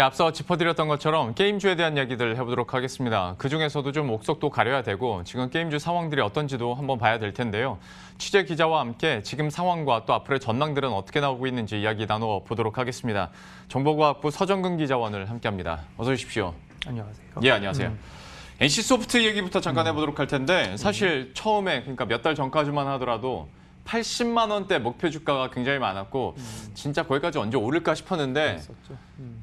앞서 짚어드렸던 것처럼 게임주에 대한 이야기들 해보도록 하겠습니다. 그중에서도 좀 옥석도 가려야 되고 지금 게임주 상황들이 어떤지도 한번 봐야 될 텐데요. 취재 기자와 함께 지금 상황과 또 앞으로의 전망들은 어떻게 나오고 있는지 이야기 나눠보도록 하겠습니다. 정보과학부 서정근 기자원을 함께합니다. 어서 오십시오. 안녕하세요. 예, 안녕하세요. NC소프트 얘기부터 잠깐 해보도록 할 텐데 사실 처음에 그러니까 몇 달 전까지만 하더라도 80만 원대 목표 주가가 굉장히 많았고 진짜 거기까지 언제 오를까 싶었는데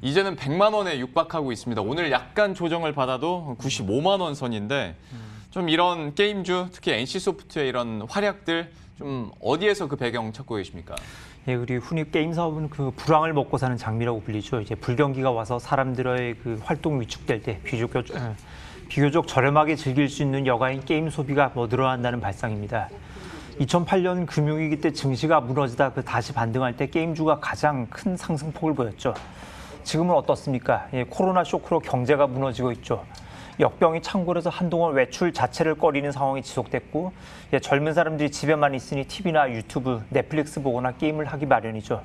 이제는 100만 원에 육박하고 있습니다. 오늘 약간 조정을 받아도 95만 원 선인데 좀 이런 게임주 특히 NC소프트의 이런 활약들 좀 어디에서 그 배경 찾고 계십니까? 예, 우리 흔히 게임 사업은 그 불황을 먹고 사는 장미라고 불리죠. 이제 불경기가 와서 사람들의 그 활동 위축될 때 비교적 저렴하게 즐길 수 있는 여가인 게임 소비가 늘어난다는 발상입니다. 2008년 금융위기 때 증시가 무너지다 다시 반등할 때 게임주가 가장 큰 상승폭을 보였죠. 지금은 어떻습니까? 예, 코로나 쇼크로 경제가 무너지고 있죠. 역병이 창궐해서 한동안 외출 자체를 꺼리는 상황이 지속됐고 젊은 사람들이 집에만 있으니 TV나 유튜브, 넷플릭스 보거나 게임을 하기 마련이죠.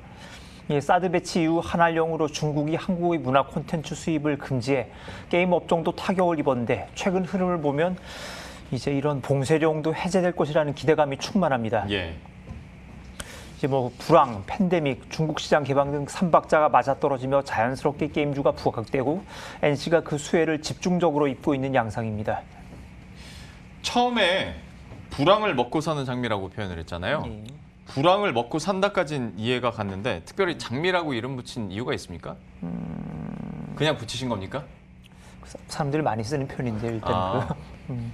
사드 배치 이후 한알령으로 중국이 한국의 문화 콘텐츠 수입을 금지해 게임 업종도 타격을 입었는데 최근 흐름을 보면 이제 이런 봉쇄령도 해제될 것이라는 기대감이 충만합니다. 예. 이제 불황, 팬데믹, 중국 시장 개방 등 3박자가 맞아떨어지며 자연스럽게 게임주가 부각되고 NC가 그 수혜를 집중적으로 입고 있는 양상입니다. 처음에 불황을 먹고 사는 장미라고 표현을 했잖아요. 예. 불황을 먹고 산다까지는 이해가 갔는데 특별히 장미라고 이름 붙인 이유가 있습니까? 그냥 붙이신 겁니까? 사람들이 많이 쓰는 표현인데 일단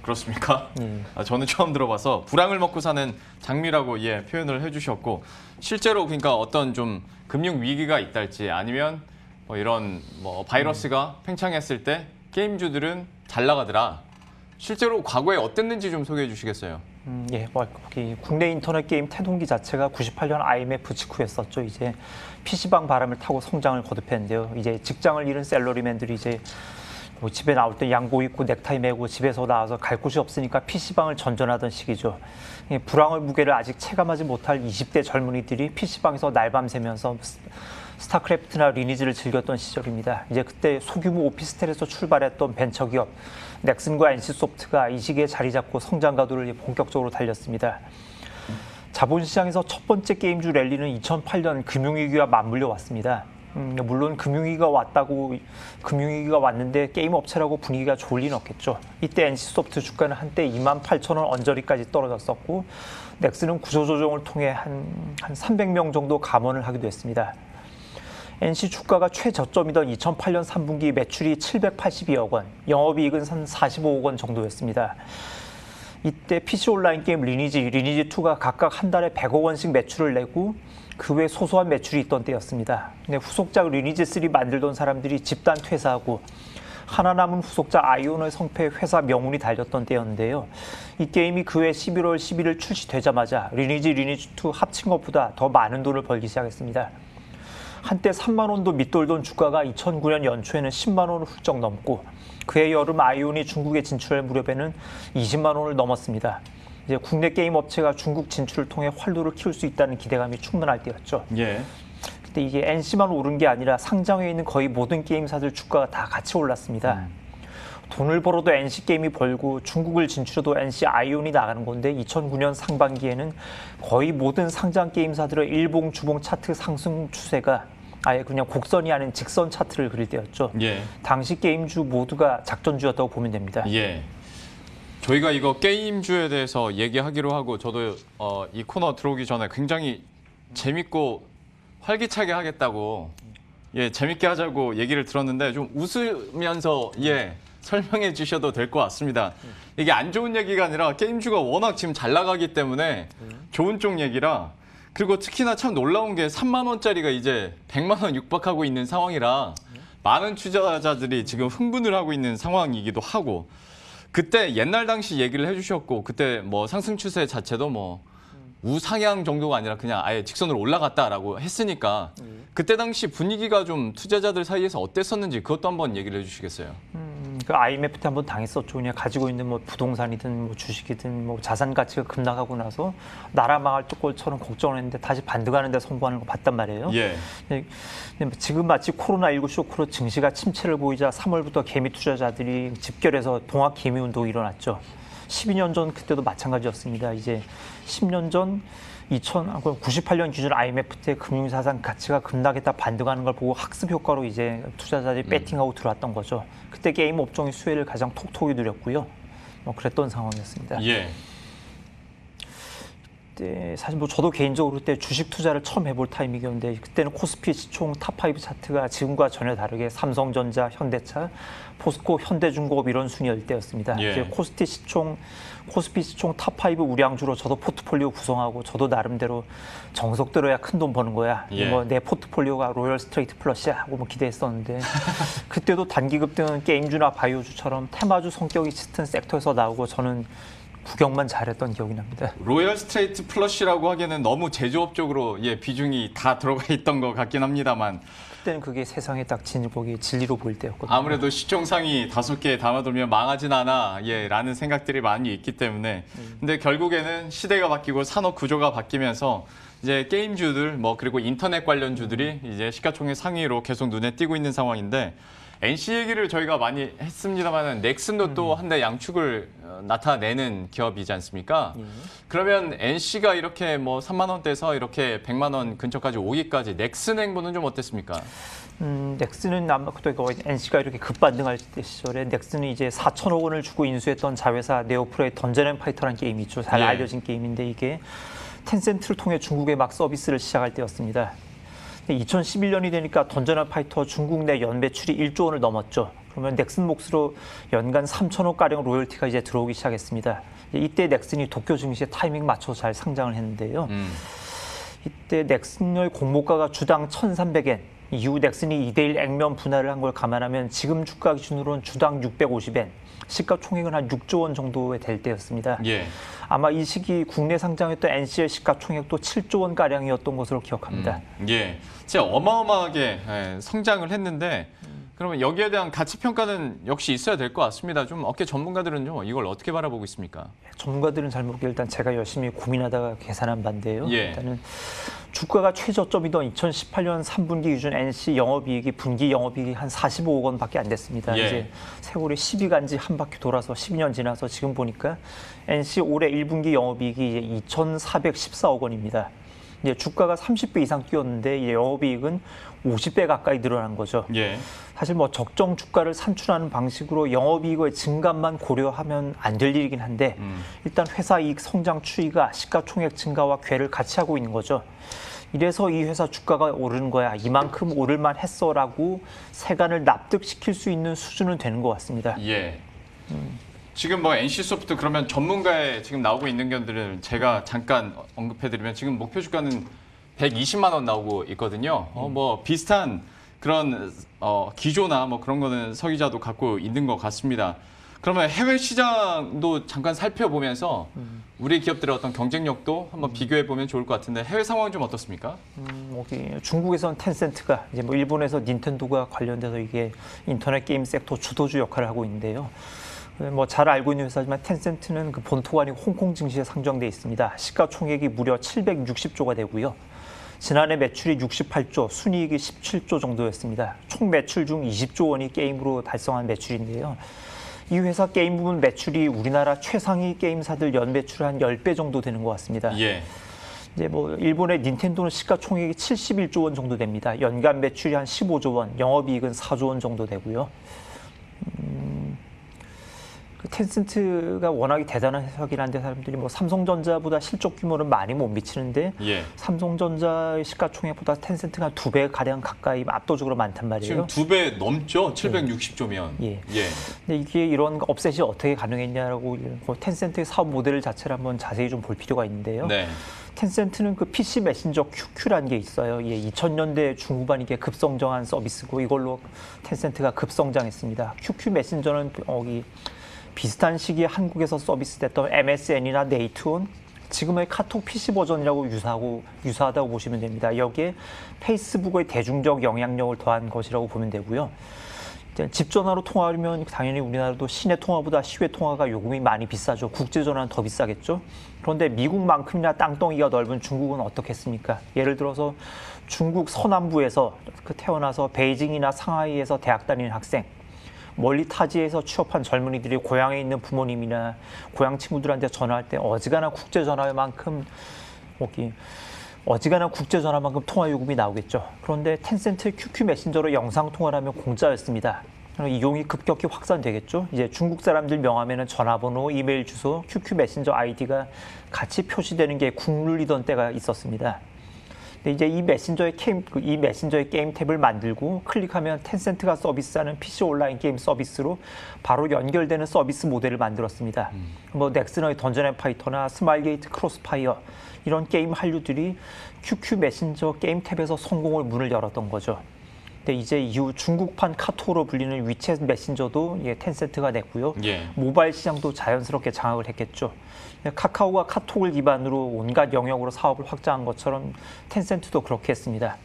그렇습니까? 예. 저는 처음 들어봐서 불황을 먹고 사는 장미라고 표현을 해주셨고 실제로 그러니까 어떤 좀 금융 위기가 있달지 아니면 이런 바이러스가 팽창했을 때 게임주들은 잘 나가더라. 실제로 과거에 어땠는지 좀 소개해 주시겠어요? 예, 국내 인터넷 게임 태동기 자체가 98년 IMF 직후였었죠. 이제 PC방 바람을 타고 성장을 거듭했는데요. 이제 직장을 잃은 셀러리맨들이 이제 집에 나올 때 양복 입고 넥타이 메고 집에서 나와서 갈 곳이 없으니까 PC방을 전전하던 시기죠. 불황의 무게를 아직 체감하지 못할 20대 젊은이들이 PC방에서 날밤 새면서 스타크래프트나 리니지를 즐겼던 시절입니다. 이제 그때 소규모 오피스텔에서 출발했던 벤처기업 넥슨과 NC소프트가 이 시기에 자리 잡고 성장 가도를 본격적으로 달렸습니다. 자본시장에서 첫 번째 게임주 랠리는 2008년 금융위기와 맞물려 왔습니다. 물론 금융위기가 왔는데 게임 업체라고 분위기가 좋을 리는 없겠죠. 이때 NC소프트 주가는 한때 28,000원 언저리까지 떨어졌었고 넥슨은 구조조정을 통해 한 300명 정도 감원을 하기도 했습니다. NC 주가가 최저점이던 2008년 3분기 매출이 782억 원, 영업이익은 한 45억 원 정도였습니다. 이때 PC 온라인 게임 리니지2가 각각 한 달에 100억 원씩 매출을 내고 그 외 소소한 매출이 있던 때였습니다. 후속작 리니지3 만들던 사람들이 집단 퇴사하고 하나 남은 후속작 아이온의 성패에 회사 명운이 달렸던 때였는데요. 이 게임이 그 해 11월 11일 출시되자마자 리니지2 합친 것보다 더 많은 돈을 벌기 시작했습니다. 한때 3만 원도 밑돌던 주가가 2009년 연초에는 10만 원을 훌쩍 넘고 그해 여름 아이온이 중국에 진출할 무렵에는 20만 원을 넘었습니다. 이제 국내 게임 업체가 중국 진출을 통해 활로를 키울 수 있다는 기대감이 충분할 때였죠. 예. 근데 이게 NC만 오른 게 아니라 상장해 있는 거의 모든 게임사들 주가가 다 같이 올랐습니다. 돈을 벌어도 NC 게임이 벌고 중국을 진출해도 NC 아이온이 나가는 건데 2009년 상반기에는 거의 모든 상장 게임사들의 일봉, 주봉 차트 상승 추세가 아예 그냥 곡선이 아닌 직선 차트를 그릴 때였죠. 예. 당시 게임주 모두가 작전주였다고 보면 됩니다. 예. 저희가 이거 게임주에 대해서 얘기하기로 하고 저도 이 코너 들어오기 전에 굉장히 재밌고 활기차게 하겠다고 재밌게 하자고 얘기를 들었는데 좀 웃으면서 설명해 주셔도 될 것 같습니다. 이게 안 좋은 얘기가 아니라 게임주가 워낙 지금 잘 나가기 때문에 좋은 쪽 얘기라 그리고 특히나 참 놀라운 게 3만 원짜리가 이제 100만 원 육박하고 있는 상황이라 많은 투자자들이 지금 흥분을 하고 있는 상황이기도 하고 그때 옛날 당시 얘기를 해주셨고 그때 상승 추세 자체도 우상향 정도가 아니라 그냥 아예 직선으로 올라갔다라고 했으니까 그때 당시 분위기가 좀 투자자들 사이에서 어땠었는지 그것도 한번 얘기를 해주시겠어요? 그 IMF 때 한번 당했었죠. 그냥 가지고 있는 뭐 부동산이든 뭐 주식이든 뭐 자산 가치가 급락하고 나서 나라 망할 것처럼 걱정을 했는데 다시 반등하는 데 성공하는 거 봤단 말이에요. 예. 근데 지금 마치 코로나19 쇼크로 증시가 침체를 보이자 3월부터 개미 투자자들이 집결해서 동학 개미 운동이 일어났죠. 12년 전 그때도 마찬가지였습니다. 이제 10년 전 98년 기준 IMF 때 금융자산 가치가 급락했다 반등하는 걸 보고 학습 효과로 이제 투자자들이 배팅하고 들어왔던 거죠. 그때 게임 업종의 수혜를 가장 톡톡히 누렸고요. 뭐 그랬던 상황이었습니다. 예. 그때 사실 뭐 저도 개인적으로 그때 주식 투자를 처음 해볼 타이밍이었는데 그때는 코스피 시총 탑5 차트가 지금과 전혀 다르게 삼성전자, 현대차, 포스코, 현대중공업 이런 순위일 때였습니다. 예. 이제 코스피 시총 탑5 우량주로 저도 포트폴리오 구성하고 저도 나름대로 정석 들어야 큰 돈 버는 거야. 예. 뭐 내 포트폴리오가 로열 스트레이트 플러스야 하고 뭐 기대했었는데 그때도 단기 급등은 게임주나 바이오주처럼 테마주 성격이 짙은 섹터에서 나오고 저는 구경만 잘했던 기억이 납니다. 로열 스트레이트 플러시라고 하기에는 너무 제조업 쪽으로 비중이 다 들어가 있던 것 같긴 합니다만 그때는 그게 세상에 딱 거기 진리로 보일 때였거든요. 아무래도 시총 상위 5개 담아두면 망하진 않아 라는 생각들이 많이 있기 때문에 근데 결국에는 시대가 바뀌고 산업 구조가 바뀌면서 이제 게임주들 그리고 인터넷 관련주들이 이제 시가총액 상위로 계속 눈에 띄고 있는 상황인데 NC 얘기를 저희가 많이 했습니다만 넥슨도 또 한 대 양축을 나타내는 기업이지 않습니까? 그러면 NC가 이렇게 3만 원대에서 이렇게 100만 원 근처까지 오기까지 넥슨 행보는 좀 어땠습니까? 넥슨은 아마 그때 NC가 이렇게 급반등할 때 시절에 넥슨은 이제 4천억 원을 주고 인수했던 자회사 네오프로의 던전앤파이터라는 게임이 있죠. 잘 예. 알려진 게임인데 이게 텐센트를 통해 중국에 막 서비스를 시작할 때였습니다. 2011년이 되니까 던전앤파이터 중국 내 연매출이 1조 원을 넘었죠. 그러면 넥슨 몫으로 연간 3천억 가량 로열티가 이제 들어오기 시작했습니다. 이때 넥슨이 도쿄 증시에 타이밍 맞춰서 잘 상장을 했는데요. 이때 넥슨의 공모가가 주당 1,300엔, 이후 넥슨이 2대1 액면 분할을 한 걸 감안하면 지금 주가 기준으로는 주당 650엔, 시가총액은 한 6조 원 정도에 될 때였습니다. 예. 아마 이 시기 국내 상장했던 NC의 시가총액도 7조 원 가량이었던 것으로 기억합니다. 예, 진짜 어마어마하게 성장을 했는데 그러면 여기에 대한 가치 평가는 역시 있어야 될 것 같습니다. 좀 업계 전문가들은요 이걸 어떻게 바라보고 있습니까? 전문가들은 잘 모르게 일단 제가 열심히 고민하다가 계산한 바인데요. 예. 일단은 주가가 최저점이던 2018년 3분기 기준 NC 영업이익이 분기 영업이익이 한 45억 원밖에 안 됐습니다. 예. 이제 세월이 10이 간 지 한 바퀴 돌아서 12년 지나서 지금 보니까 NC 올해 1분기 영업이익이 이제 2,414억 원입니다. 이제 주가가 30배 이상 뛰었는데 이제 영업이익은 50배 가까이 늘어난 거죠. 예. 사실 적정 주가를 산출하는 방식으로 영업이익의 증가만 고려하면 안 될 일이긴 한데 일단 회사 이익 성장 추이가 시가총액 증가와 궤를 같이 하고 있는 거죠. 이래서 이 회사 주가가 오르는 거야. 이만큼 오를만 했어라고 세간을 납득시킬 수 있는 수준은 되는 것 같습니다. 예. 지금 NC소프트 그러면 전문가에 지금 나오고 있는 견들을 제가 잠깐 언급해드리면 지금 목표 주가는 120만 원 나오고 있거든요. 비슷한 그런 기조나 그런 거는 서 기자도 갖고 있는 것 같습니다. 그러면 해외 시장도 잠깐 살펴보면서 우리 기업들의 어떤 경쟁력도 한번 비교해 보면 좋을 것 같은데 해외 상황은 좀 어떻습니까? 중국에서는 텐센트가 이제 일본에서 닌텐도가 관련돼서 이게 인터넷 게임 섹터 주도주 역할을 하고 있는데요. 잘 알고 있는 회사지만 텐센트는 그 본토가 아니고 홍콩 증시에 상장돼 있습니다. 시가총액이 무려 760조가 되고요. 지난해 매출이 68조, 순이익이 17조 정도였습니다. 총 매출 중 20조 원이 게임으로 달성한 매출인데요. 이 회사 게임 부분 매출이 우리나라 최상위 게임사들 연 매출 한 10배 정도 되는 것 같습니다. 예. 이제 일본의 닌텐도는 시가총액이 71조 원 정도 됩니다. 연간 매출이 한 15조 원, 영업이익은 4조 원 정도 되고요. 텐센트가 워낙에 대단한 회사긴 한데 사람들이 삼성전자보다 실적 규모는 많이 못 미치는데 예. 삼성전자의 시가총액보다 텐센트가 2배 가량 가까이 압도적으로 많단 말이에요. 지금 2배 넘죠? 760조면. 예. 예. 근데 이게 이런 업셋이 어떻게 가능했냐라고 텐센트의 사업 모델 자체를 한번 자세히 좀 볼 필요가 있는데요. 네. 텐센트는 그 PC 메신저 QQ라는 게 있어요. 2000년대 중후반 이게 급성장한 서비스고 이걸로 텐센트가 급성장했습니다. QQ 메신저는 비슷한 시기에 한국에서 서비스됐던 MSN이나 네이트온, 지금의 카톡 PC 버전이라고 유사하다고 보시면 됩니다. 여기에 페이스북의 대중적 영향력을 더한 것이라고 보면 되고요. 집 전화로 통화하려면 당연히 우리나라도 시내 통화보다 시외 통화가 요금이 많이 비싸죠. 국제 전화는 더 비싸겠죠. 그런데 미국만큼이나 땅덩이가 넓은 중국은 어떻겠습니까? 예를 들어서 중국 서남부에서 태어나서 베이징이나 상하이에서 대학 다니는 학생, 멀리 타지에서 취업한 젊은이들이 고향에 있는 부모님이나 고향 친구들한테 전화할 때 어지간한 국제 전화만큼 통화 요금이 나오겠죠. 그런데 텐센트 QQ 메신저로 영상 통화를 하면 공짜였습니다. 이용이 급격히 확산되겠죠. 이제 중국 사람들 명함에는 전화번호, 이메일 주소, QQ 메신저 아이디가 같이 표시되는 게 국룰이던 때가 있었습니다. 근데 이제 이 메신저의 게임 탭을 만들고 클릭하면 텐센트가 서비스하는 PC 온라인 게임 서비스로 바로 연결되는 서비스 모델을 만들었습니다. 뭐 넥슨의 던전 앤 파이터나 스마일게이트 크로스파이어 이런 게임 한류들이 QQ 메신저 게임 탭에서 성공을 문을 열었던 거죠. 근데 이제 이후 중국판 카톡으로 불리는 위챗 메신저도 텐센트가 냈고요. 예. 모바일 시장도 자연스럽게 장악을 했겠죠. 카카오가 카톡을 기반으로 온갖 영역으로 사업을 확장한 것처럼 텐센트도 그렇게 했습니다.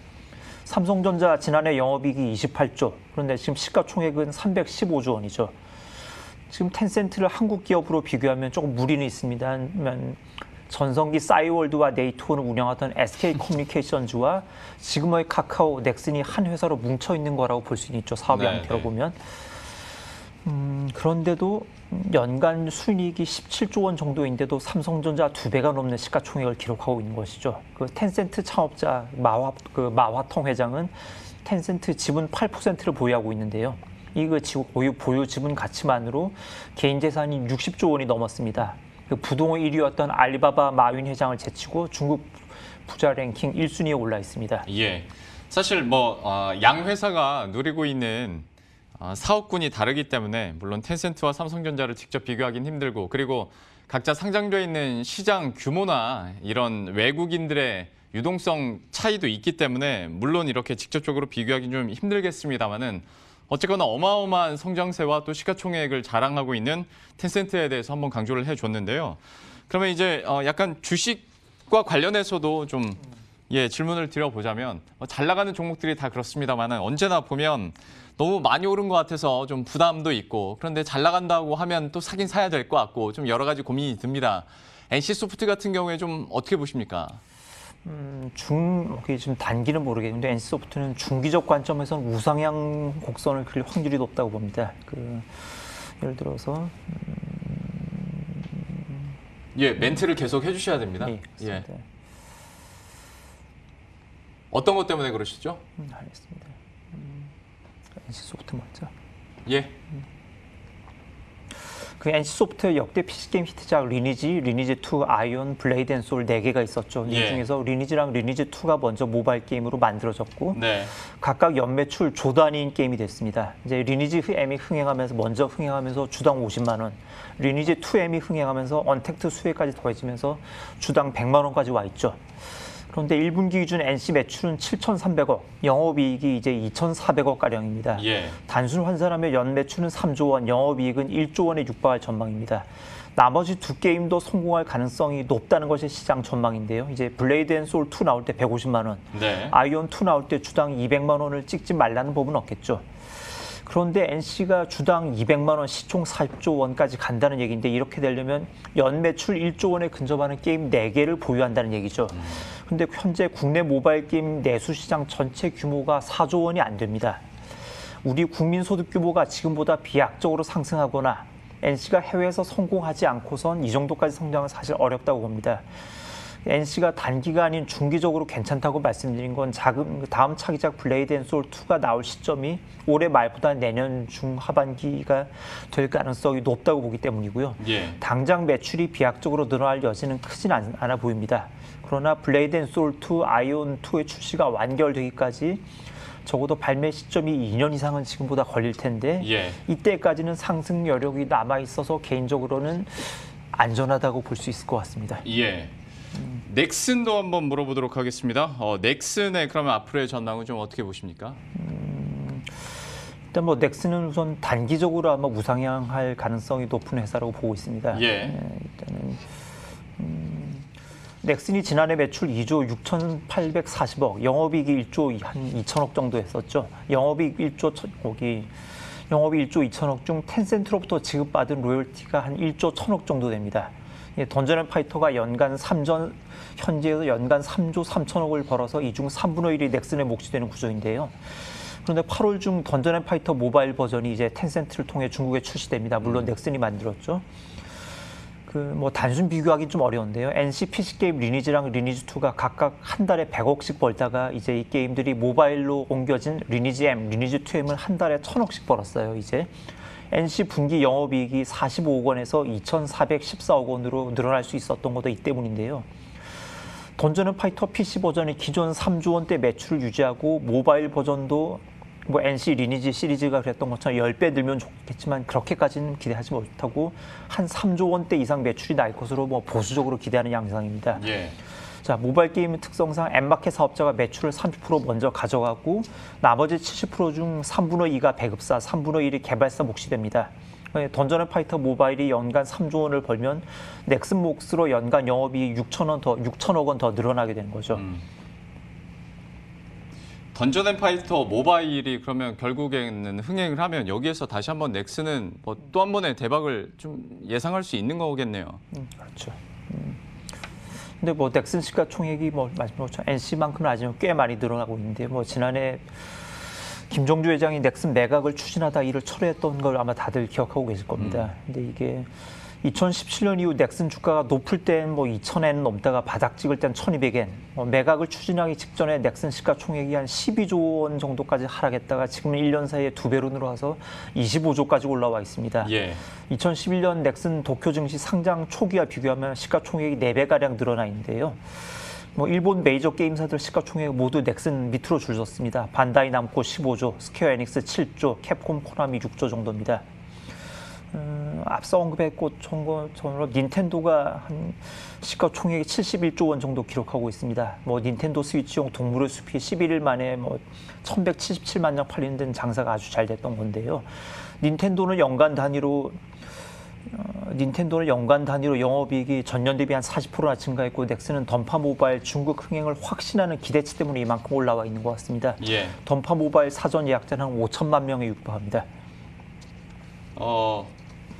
삼성전자 지난해 영업이익이 28조, 그런데 지금 시가총액은 315조 원이죠. 지금 텐센트를 한국 기업으로 비교하면 조금 무리는 있습니다. 전성기 싸이월드와 네이트원을 운영하던 SK커뮤니케이션즈와 지금의 카카오, 넥슨이 한 회사로 뭉쳐 있는 거라고 볼 수 있죠. 사업의 형태로 보면. 그런데도 연간 순이익이 17조 원 정도인데도 삼성전자 2배가 넘는 시가총액을 기록하고 있는 것이죠. 그 텐센트 창업자 마화통 회장은 텐센트 지분 8%를 보유하고 있는데요. 이 보유 지분 가치만으로 개인 재산이 60조 원이 넘었습니다. 그 부동의 1위였던 알리바바 마윈 회장을 제치고 중국 부자 랭킹 1순위에 올라 있습니다. 예. 사실 양 회사가 누리고 있는 사업군이 다르기 때문에 물론 텐센트와 삼성전자를 직접 비교하기는 힘들고, 그리고 각자 상장되어 있는 시장 규모나 이런 외국인들의 유동성 차이도 있기 때문에 물론 이렇게 직접적으로 비교하기는 좀 힘들겠습니다만은 어쨌거나 어마어마한 성장세와 또 시가총액을 자랑하고 있는 텐센트에 대해서 한번 강조를 해줬는데요. 그러면 이제 약간 주식과 관련해서도 좀 질문을 드려보자면 잘 나가는 종목들이 다 그렇습니다만은 언제나 보면 너무 많이 오른 것 같아서 좀 부담도 있고, 그런데 잘 나간다고 하면 또 사긴 사야 될 것 같고 좀 여러 가지 고민이 듭니다. NC소프트 같은 경우에 좀 어떻게 보십니까? 지금 단기는 모르겠는데 NC소프트는 중기적 관점에서는 우상향 곡선을 그릴 확률이 높다고 봅니다. 예를 들어서 멘트를 계속 해주셔야 됩니다. 예. 어떤 것 때문에 그러시죠? 알겠습니다. NC소프트 먼저. 예. 그 NC소프트 역대 PC게임 히트작 리니지2, 아이온, 블레이드 앤 소울 4개가 있었죠. 이 중에서 리니지랑 리니지2가 먼저 모바일 게임으로 만들어졌고 각각 연매출 조 단위인 게임이 됐습니다. 이제 리니지 M이 먼저 흥행하면서 주당 50만 원, 리니지2 M이 흥행하면서 언택트 수혜까지 더해지면서 주당 100만 원까지 와 있죠. 그런데 1분기 기준 NC 매출은 7,300억, 영업이익이 이제 2,400억 가량입니다. 단순 환산하면 연 매출은 3조 원, 영업이익은 1조 원에 육박할 전망입니다. 나머지 두 게임도 성공할 가능성이 높다는 것이 시장 전망인데요. 이제 블레이드 앤 소울 2 나올 때 150만 원, 아이온 2 나올 때 주당 200만 원을 찍지 말라는 법은 없겠죠. 그런데 NC가 주당 200만 원, 시총 40조 원까지 간다는 얘기인데 이렇게 되려면 연 매출 1조 원에 근접하는 게임 4개를 보유한다는 얘기죠. 근데 현재 국내 모바일 게임 내수 시장 전체 규모가 4조 원이 안 됩니다. 우리 국민 소득 규모가 지금보다 비약적으로 상승하거나 NC가 해외에서 성공하지 않고선 이 정도까지 성장은 사실 어렵다고 봅니다. NC가 단기가 아닌 중기적으로 괜찮다고 말씀드린 건 다음 차기작 블레이드 앤 소울 2가 나올 시점이 올해 말보다 내년 중하반기가 될 가능성이 높다고 보기 때문이고요. 당장 매출이 비약적으로 늘어날 여지는 크진 않아 보입니다. 그러나 블레이드 앤 소울 2, 아이온 2의 출시가 완결되기까지 적어도 발매 시점이 2년 이상은 지금보다 걸릴 텐데 이때까지는 상승 여력이 남아있어서 개인적으로는 안전하다고 볼 수 있을 것 같습니다. 넥슨도 한번 물어보도록 하겠습니다. 넥슨의 그러면 앞으로의 전망은 좀 어떻게 보십니까? 일단 넥슨은 우선 단기적으로 아마 우상향할 가능성이 높은 회사라고 보고 있습니다. 일단은 넥슨이 지난해 매출 2조 6,840억, 영업이익이 1조 한 2천억 정도 했었죠. 영업이익 1조 거기 영업이 1조 2천억 중 텐센트로부터 지급받은 로열티가 한 1조 1천억 정도 됩니다. 던전 앤 파이터가 현재에서 연간 3조 3천억을 벌어서 이 중 3분의 1이 넥슨의 몫이 되는 구조인데요. 그런데 8월 중 던전 앤 파이터 모바일 버전이 이제 텐센트를 통해 중국에 출시됩니다. 물론 넥슨이 만들었죠. 단순 비교하기는 좀 어려운데요. NC PC 게임 리니지랑 리니지2가 각각 한 달에 100억씩 벌다가 이제 이 게임들이 모바일로 옮겨진 리니지 M, 리니지2M은 한 달에 1,000억씩 벌었어요. 이제 NC 분기 영업이익이 45억 원에서 2,414억 원으로 늘어날 수 있었던 것도 이 때문인데요. 던전 앤 파이터 PC 버전이 기존 3조 원대 매출을 유지하고 모바일 버전도 NC 리니지 시리즈가 그랬던 것처럼 10배 늘면 좋겠지만 그렇게까지는 기대하지 못하고 한 3조 원대 이상 매출이 날 것으로 보수적으로 기대하는 양상입니다. 예. 자, 모바일 게임 특성상 앱마켓 사업자가 매출을 30% 먼저 가져가고 나머지 70% 중 3분의 2가 배급사, 3분의 1이 개발사 몫이 됩니다. 던전 앤 파이터 모바일이 연간 3조 원을 벌면 넥슨 몫으로 연간 영업이익 6천억 원 더 늘어나게 되는 거죠. 던전 앤 파이터 모바일이 그러면 결국에는 흥행을 하면 여기에서 다시 한번 넥슨은 또 한 번의 대박을 좀 예상할 수 있는 거겠네요. 그렇죠. 근데 넥슨 시가총액이 말씀하신 것처럼 NC만큼은 아직 꽤 많이 늘어나고 있는데 지난해 김정주 회장이 넥슨 매각을 추진하다 이를 철회했던 걸 아마 다들 기억하고 계실 겁니다. 근데 이게 2017년 이후 넥슨 주가가 높을 땐 2,000엔 넘다가 바닥 찍을 땐 1,200엔. 매각을 추진하기 직전에 넥슨 시가총액이 한 12조 원 정도까지 하락했다가 지금은 1년 사이에 2배로 늘어와서 25조까지 올라와 있습니다. 예. 2011년 넥슨 도쿄 증시 상장 초기와 비교하면 시가총액이 4배가량 늘어나 있는데요. 일본 메이저 게임사들 시가총액 모두 넥슨 밑으로 줄 섰습니다. 반다이 남코 15조, 스퀘어 에닉스 7조, 캡콤 코나미 6조 정도입니다. 앞서 언급했고 전으로 닌텐도가 한 시가총액이 71조 원 정도 기록하고 있습니다. 닌텐도 스위치용 동물의 숲이 11일 만에 1,177만 장 팔리는 등 장사가 아주 잘 됐던 건데요. 닌텐도는 연간 단위로 영업이익이 전년 대비 한 40%나 증가했고 넥슨은 던파 모바일 중국 흥행을 확신하는 기대치 때문에 이만큼 올라와 있는 것 같습니다. 예. 던파 모바일 사전 예약자는 한 5천만 명에 육박합니다.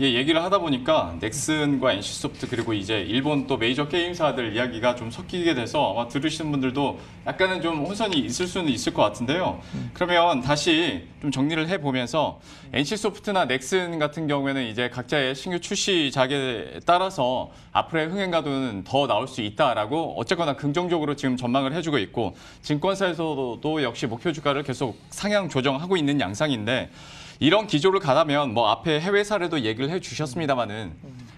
얘기를 하다 보니까 넥슨과 NC소프트 그리고 이제 일본 또 메이저 게임사들 이야기가 좀 섞이게 돼서 아마 들으시는 분들도 약간은 좀 혼선이 있을 수는 있을 것 같은데요. 그러면 다시 좀 정리를 해보면서 NC소프트나 넥슨 같은 경우에는 이제 각자의 신규 출시작에 따라서 앞으로의 흥행가도는 더 나올 수 있다라고 어쨌거나 긍정적으로 지금 전망을 해주고 있고 증권사에서도 역시 목표 주가를 계속 상향 조정하고 있는 양상인데 이런 기조를 가다면 앞에 해외 사례도 얘기를 해주셨습니다만은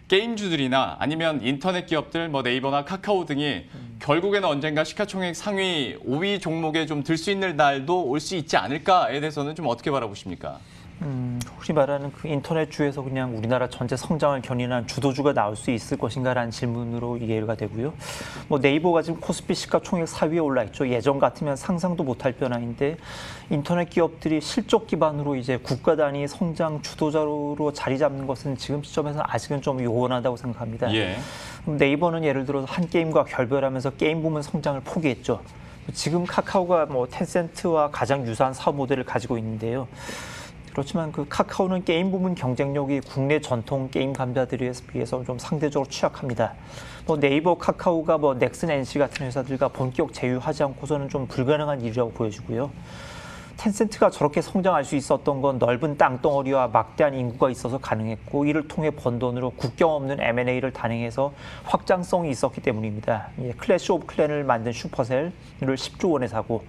게임주들이나 아니면 인터넷 기업들 네이버나 카카오 등이 결국에는 언젠가 시가총액 상위 5위 종목에 좀 들 수 있는 날도 올 수 있지 않을까에 대해서는 좀 어떻게 바라보십니까? 혹시 말하는 그 인터넷 주에서 그냥 우리나라 전체 성장을 견인한 주도주가 나올 수 있을 것인가라는 질문으로 이해가 되고요. 네이버가 지금 코스피 시가총액 4위에 올라 있죠. 예전 같으면 상상도 못할 변화인데 인터넷 기업들이 실적 기반으로 이제 국가 단위 성장 주도자로 자리 잡는 것은 지금 시점에서 아직은 좀 요원하다고 생각합니다. 예. 네이버는 예를 들어서 한 게임과 결별하면서 게임 부문 성장을 포기했죠. 지금 카카오가 텐센트와 가장 유사한 사업 모델을 가지고 있는데요. 그렇지만 그 카카오는 게임 부문 경쟁력이 국내 전통 게임 감자들에 비해서 좀 상대적으로 취약합니다. 네이버, 카카오가 넥슨, NC 같은 회사들과 본격 제휴하지 않고서는 좀 불가능한 일이라고 보여지고요. 텐센트가 저렇게 성장할 수 있었던 건 넓은 땅덩어리와 막대한 인구가 있어서 가능했고 이를 통해 번 돈으로 국경 없는 M&A를 단행해서 확장성이 있었기 때문입니다. 클래시 오브 클랜을 만든 슈퍼셀을 10조 원에 사고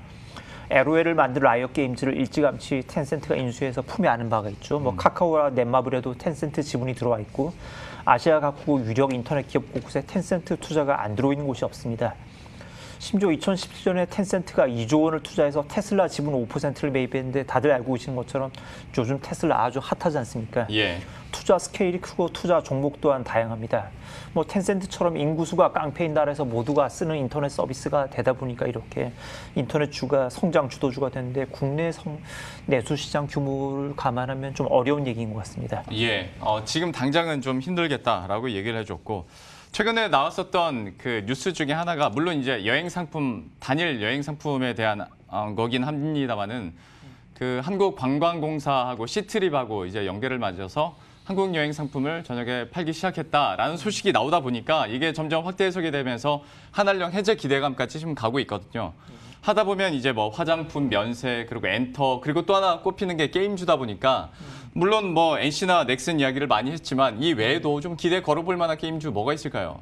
LOL을 만든 라이엇 게임즈를 일찌감치 텐센트가 인수해서 품에 안은 바가 있죠. 카카오와 넷마블에도 텐센트 지분이 들어와 있고 아시아 각국 유력 인터넷 기업 곳곳에 텐센트 투자가 안 들어있는 곳이 없습니다. 심지어 2017년에 텐센트가 2조 원을 투자해서 테슬라 지분 5%를 매입했는데 다들 알고 계시는 것처럼 요즘 테슬라 아주 핫하지 않습니까? 예. 투자 스케일이 크고 투자 종목 또한 다양합니다. 텐센트처럼 인구수가 깡패인 나라에서 모두가 쓰는 인터넷 서비스가 되다 보니까 이렇게 인터넷 주가 성장 주도주가 되는데 국내 내수 시장 규모를 감안하면 좀 어려운 얘기인 것 같습니다. 예. 지금 당장은 좀 힘들겠다라고 얘기를 해줬고 최근에 나왔었던 그 뉴스 중에 하나가 물론 이제 여행 상품 단일 여행 상품에 대한 거긴 합니다만은 그 한국관광공사하고 시트립하고 이제 연계를 맞아서 한국 여행 상품을 저녁에 팔기 시작했다라는 소식이 나오다 보니까 이게 점점 확대 해석이 되면서 한알령 해제 기대감까지 지금 가고 있거든요. 하다 보면 이제 뭐 화장품 면세 그리고 엔터 그리고 또 하나 꼽히는 게 게임주다 보니까 물론 뭐 NC나 넥슨 이야기를 많이 했지만 이 외에도 좀 기대 걸어볼 만한 게임주 뭐가 있을까요?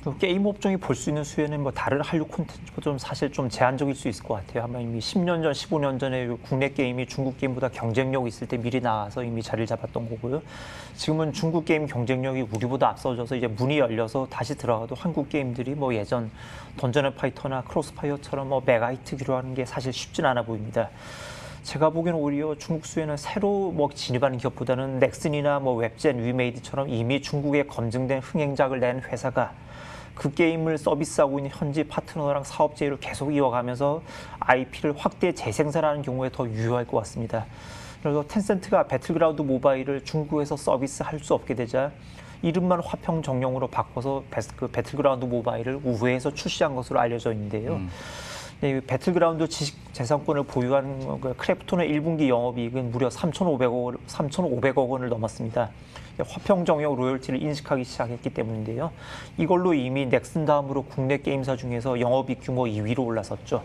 그 게임 업종이 볼 수 있는 수혜는 뭐 다른 한류 콘텐츠보다 좀 사실 좀 제한적일 수 있을 것 같아요. 아마 이미 10년 전, 15년 전에 국내 게임이 중국 게임보다 경쟁력 있을 때 미리 나와서 이미 자리를 잡았던 거고요. 지금은 중국 게임 경쟁력이 우리보다 앞서져서 이제 문이 열려서 다시 들어가도 한국 게임들이 뭐 예전 던전 앤 파이터나 크로스파이어처럼 뭐 메가히트 기록하는 게 사실 쉽진 않아 보입니다. 제가 보기에는 오히려 중국 수에는 새로 뭐 진입하는 기업보다는 넥슨이나 뭐 웹젠, 위메이드처럼 이미 중국에 검증된 흥행작을 낸 회사가 그 게임을 서비스하고 있는 현지 파트너랑 사업 제휴를 계속 이어가면서 IP를 확대 재생산하는 경우에 더 유효할 것 같습니다. 그래서 텐센트가 배틀그라운드 모바일을 중국에서 서비스할 수 없게 되자 이름만 화평 정령으로 바꿔서 그 배틀그라운드 모바일을 우회해서 출시한 것으로 알려져 있는데요. 네, 배틀그라운드 지식재산권을 보유한 크래프톤의 1분기 영업이익은 무려 3,500억 원을 넘었습니다. 화평정역 로열티를 인식하기 시작했기 때문인데요. 이걸로 이미 넥슨 다음으로 국내 게임사 중에서 영업이익 규모 2위로 올라섰죠.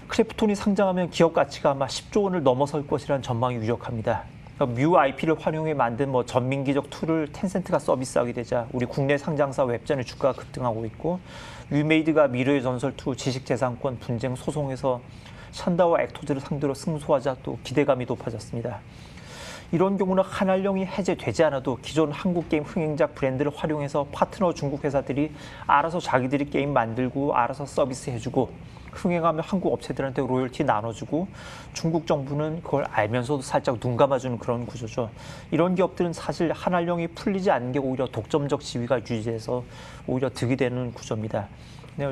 크래프톤이 상장하면 기업 가치가 아마 10조 원을 넘어설 것이라는 전망이 유력합니다. 뮤 IP를 활용해 만든 뭐 전민기적 툴을 텐센트가 서비스하게 되자 우리 국내 상장사 웹전의 주가가 급등하고 있고 위메이드가 미래의 전설 2 지식재산권 분쟁 소송에서 샨다와 액토즈를 상대로 승소하자 또 기대감이 높아졌습니다. 이런 경우는 한알령이 해제되지 않아도 기존 한국 게임 흥행작 브랜드를 활용해서 파트너 중국 회사들이 알아서 자기들이 게임 만들고 알아서 서비스해주고 흥행하면 한국 업체들한테 로열티 나눠주고 중국 정부는 그걸 알면서도 살짝 눈 감아주는 그런 구조죠. 이런 기업들은 사실 한알령이 풀리지 않는 게 오히려 독점적 지위가 유지돼서 오히려 득이 되는 구조입니다.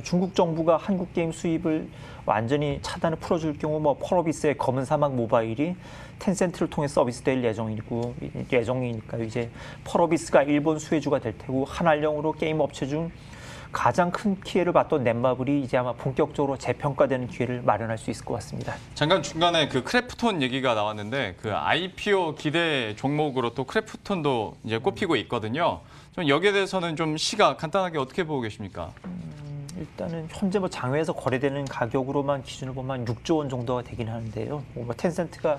중국 정부가 한국 게임 수입을 완전히 차단을 풀어줄 경우 뭐 펄어비스의 검은 사막 모바일이 텐센트를 통해 서비스될 예정이니까요. 이제 펄어비스가 일본 수혜주가 될 테고 한알령으로 게임 업체 중 가장 큰 피해를 봤던 넷마블이 이제 아마 본격적으로 재평가되는 기회를 마련할 수 있을 것 같습니다. 잠깐 중간에 그 크래프톤 얘기가 나왔는데 그 IPO 기대 종목으로 또 크래프톤도 이제 꼽히고 있거든요. 좀 여기에 대해서는 좀 시각 간단하게 어떻게 보고 계십니까? 일단은 현재 뭐 장외에서 거래되는 가격으로만 기준을 보면 한 6조 원 정도가 되긴 하는데요. 뭐 텐센트가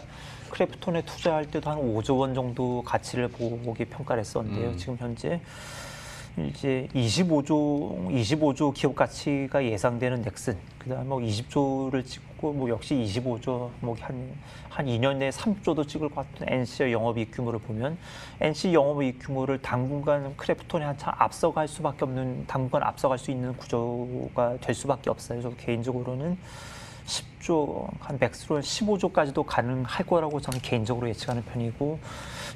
크래프톤에 투자할 때도 한 5조 원 정도 가치를 보고 평가를 했었는데요. 지금 현재 이제 25조 기업 가치가 예상되는 넥슨, 그다음 뭐 20조를 찍고 뭐 역시 25조 뭐 한 2년 내에 30조도 찍을 것 같은 NC의 영업이익 규모를 보면 NC 영업이익 규모를 당분간 크래프톤에 한참 앞서갈 수밖에 없는 당분간 앞서갈 수 있는 구조가 될 수밖에 없어요. 그래서 개인적으로는 10조, 한 맥스로 15조까지도 가능할 거라고 저는 개인적으로 예측하는 편이고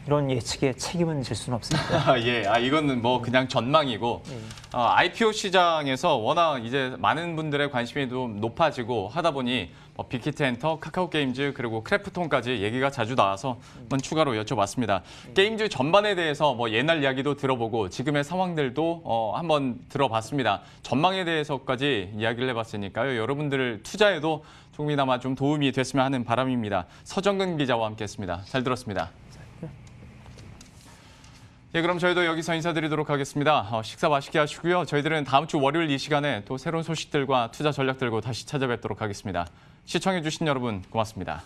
이런 예측에 책임은 질 수는 없습니다. 예, 이거는 뭐 그냥 전망이고 IPO 시장에서 워낙 이제 많은 분들의 관심이 좀 높아지고 하다 보니 뭐 빅히트 엔터, 카카오 게임즈 그리고 크래프톤까지 얘기가 자주 나와서 한번 추가로 여쭤봤습니다. 게임즈 전반에 대해서 뭐 옛날 이야기도 들어보고 지금의 상황들도 한번 들어봤습니다. 전망에 대해서까지 이야기를 해봤으니까요. 여러분들 투자에도 조금이나마 좀 도움이 됐으면 하는 바람입니다. 서정근 기자와 함께했습니다. 잘 들었습니다. 예, 그럼 저희도 여기서 인사드리도록 하겠습니다. 식사 맛있게 하시고요. 저희들은 다음 주 월요일 이 시간에 또 새로운 소식들과 투자 전략 들고 다시 찾아뵙도록 하겠습니다. 시청해주신 여러분 고맙습니다.